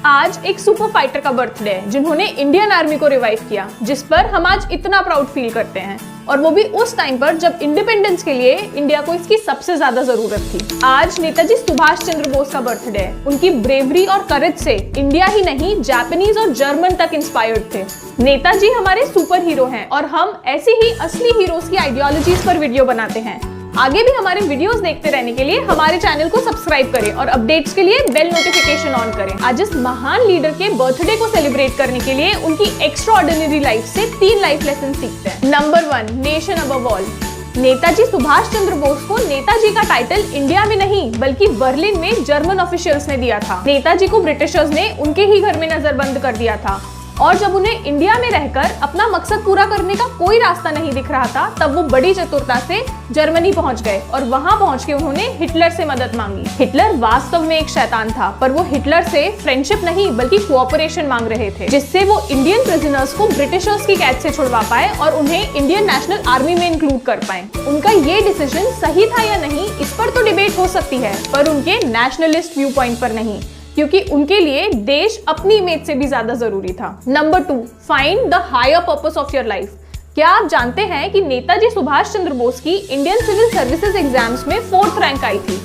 आज एक super fighter का बर्थडे है जिन्होंने इंडियन आर्मी को रिवाइव किया, जिस पर हम आज इतना प्राउड फील करते हैं, और वो भी उस टाइम पर जब इंडिपेंडेंस के लिए इंडिया को इसकी सबसे ज्यादा जरूरत थी। आज नेताजी सुभाष चंद्र बोस का बर्थडे है। उनकी ब्रेवरी और करेज से इंडिया ही नहीं, जापानीज और जर्मन तक इंस्पायर्ड थे। नेताजी हमारे सुपर हीरो हैं और हम ऐसी ही असली हीरोज की आइडियोलॉजीज पर वीडियो बनाते हैं। आगे भी हमारे वीडियोस देखते रहने के लिए हमारे चैनल को सब्सक्राइब करें और अपडेट्स के लिए बेल नोटिफिकेशन ऑन करें। आज इस महान लीडर के बर्थडे को सेलिब्रेट करने के लिए उनकी एक्स्ट्राऑर्डिनरी लाइफ से 3 लाइफ लेसन सीखते हैं। Number 1, nation above all. Netaji Subhash Chandra Bose को नेताजी का टाइटल इंडिया में नहीं बल्कि बर्लिन में जर्मन ऑफिशियल्स ने दिया था। नेताजी को ब्रिटिशर्स ने उनके ही घर में नजरबंद कर दिया था, और जब उन्हें इंडिया में रहकर अपना मकसद पूरा करने का कोई रास्ता नहीं दिख रहा था, तब वो बड़ी चतुरता से जर्मनी पहुंच गए और वहां पहुंच के उन्होंने हिटलर से मदद मांगी। हिटलर वास्तव में एक शैतान था, पर वो हिटलर से फ्रेंडशिप नहीं बल्कि कोऑपरेशन मांग रहे थे, जिससे वो इंडियन प्रिजनर्स को ब्रिटिशर्स की कैद से छुड़वा पाए और उन्हें इंडियन नेशनल आर्मी में इंक्लूड कर पाए। उनका ये डिसीजन सही था या नहीं, इस पर तो डिबेट हो सकती है, पर उनके नेशनलिस्ट व्यू पॉइंट पर नहीं, क्योंकि उनके लिए देश अपनी इमेज से भी ज्यादा जरूरी था। Number 2, find the higher purpose of your life. क्या आप जानते हैं कि नेताजी सुभाष चंद्र बोस की इंडियन सिविल सर्विसेज एग्जाम्स में 4th रैंक आई थी,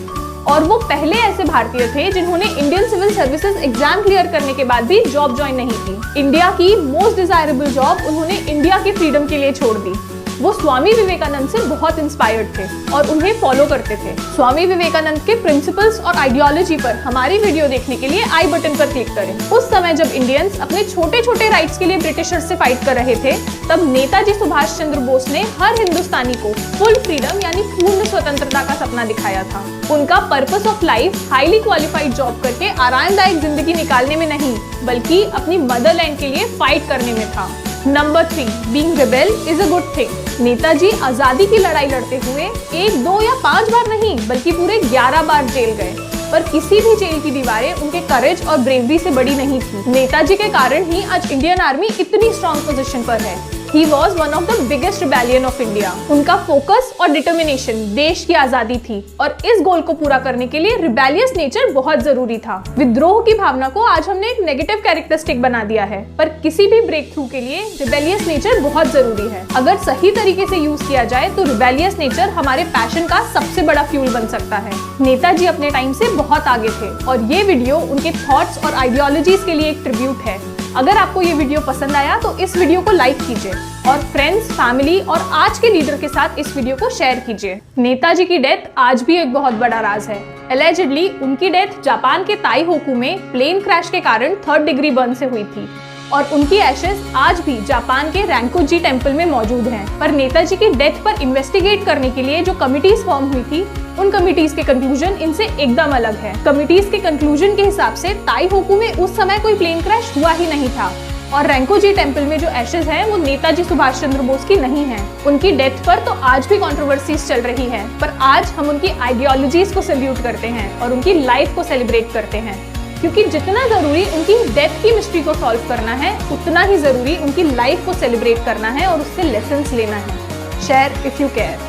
और वो पहले ऐसे भारतीय थे जिन्होंने Indian civil services exam clear करने के बाद भी जॉब ज्वाइन नहीं की। इंडिया की मोस्ट डिजायरेबल जॉब उन्होंने इंडिया की फ्रीडम के लिए छोड़ दी। वो स्वामी विवेकानंद से बहुत इंस्पायर्ड थे और उन्हें फॉलो करते थे। स्वामी विवेकानंद के प्रिंसिपल्स और आइडियोलॉजी पर हमारी वीडियो देखने के लिए आई बटन पर क्लिक करें। उस समय जब इंडियंस अपने छोटे छोटे राइट्स के लिए ब्रिटिशर्स से फाइट कर रहे थे, तब नेताजी सुभाष चंद्र बोस ने हर हिंदुस्तानी को फुल फ्रीडम यानी पूर्ण स्वतंत्रता का सपना दिखाया था। उनका purpose of life highly qualified job करके आरामदायक जिंदगी निकालने में नहीं, बल्कि अपनी मदरलैंड के लिए फाइट करने में था। Number 3, being rebel is a good thing. Netaji आजादी की लड़ाई लड़ते हुए 1, 2 या 5 बार नहीं बल्कि पूरे 11 बार जेल गए, पर किसी भी जेल की दीवारें उनके करेज और ब्रेवरी से बड़ी नहीं थी। नेताजी के कारण ही आज इंडियन आर्मी इतनी स्ट्रॉन्ग पोजीशन पर है। He was one of the biggest rebellion of India. उनका फोकस और डिटर्मिनेशन देश की आजादी थी, और इस गोल को पूरा करने के लिए रिबेलियस नेचर बहुत जरूरी था। विद्रोह की भावना को आज हमने एक नेगेटिव कैरेक्टरिस्टिक बना दिया है, पर किसी भी ब्रेक थ्रू के लिए रिबेलियस नेचर बहुत जरूरी है। अगर सही तरीके से यूज किया जाए तो रिबेलियस नेचर हमारे पैशन का सबसे बड़ा फ्यूल बन सकता है। नेताजी अपने टाइम से बहुत आगे थे, और ये वीडियो उनके थॉट्स और आइडियोलॉजीज के लिए एक ट्रिब्यूट है। अगर आपको ये वीडियो पसंद आया तो इस वीडियो को लाइक कीजिए और फ्रेंड्स, फैमिली और आज के लीडर के साथ इस वीडियो को शेयर कीजिए। नेताजी की डेथ आज भी एक बहुत बड़ा राज है। एलिजिडली उनकी डेथ जापान के ताइहोकू में प्लेन क्रैश के कारण 3rd डिग्री बर्न से हुई थी, और उनकी एशेज आज भी जापान के रैंकोजी टेम्पल में मौजूद हैं। पर नेताजी की डेथ पर इन्वेस्टिगेट करने के लिए जो कमिटीज फॉर्म हुई थी, उन कमिटीज के कंक्लूजन इनसे एकदम अलग है। कमिटीज के कंक्लूजन के हिसाब से ताइहोकू में उस समय कोई प्लेन क्रैश हुआ ही नहीं था, और रैंकोजी टेम्पल में जो एशेज हैं वो नेताजी सुभाष चंद्र बोस की नहीं है। उनकी डेथ पर तो आज भी कंट्रोवर्सीज चल रही है, पर आज हम उनकी आइडियोलॉजीज को सैल्यूट करते हैं और उनकी लाइफ को सेलिब्रेट करते हैं, क्योंकि जितना जरूरी उनकी डेथ की मिस्ट्री को सॉल्व करना है, उतना ही जरूरी उनकी लाइफ को सेलिब्रेट करना है और उससे लेसन्स लेना है। Share if you care.